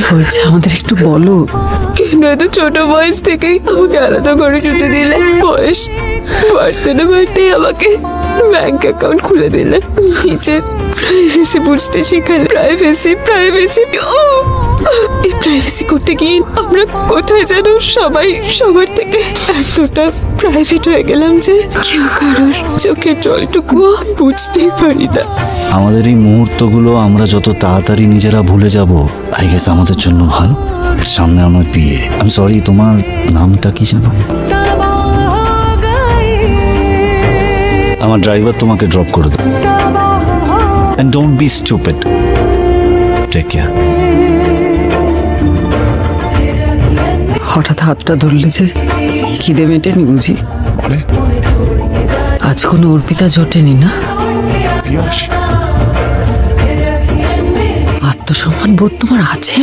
হয়েছে আমাদের একটু বলো। কেন এত ছোট বয়স থেকেই আমাকে আলাদা করে ছুটে দিলে? বয়স বাড়তে না বাড়তেই আমাকে ব্যাংক অ্যাকাউন্ট খুলে দিলে, নিজের প্রাইভেসি বুঝতে শেখালে। প্রাইভেসি প্রাইভেসি এই প্রাইভেসি করতে গিয়ে আমরা কোথায় যেন সবাই সবার থেকে এতটা প্রাইভেট হয়ে গেলাম যে কেউ কারোর চোখের জলটুকুও বুঝতেই পারি না। আমাদের এই মুহূর্তগুলো আমরা যত তাড়াতাড়ি নিজেরা ভুলে যাব, আই গেস আমাদের জন্য ভালো। সামনে আমার বিয়ে। আমি সরি, তোমার নামটা কি জানো? আমার ড্রাইভার তোমাকে ড্রপ করে দেবে। And don't be stupid. Take care. হঠাৎ হাতটা ধরলে যে, খিদে মেটেনি বুঝি? আজ কোনো অর্পিতা জোটেনি না? আত্মসম্মান বোধ তোমার আছে?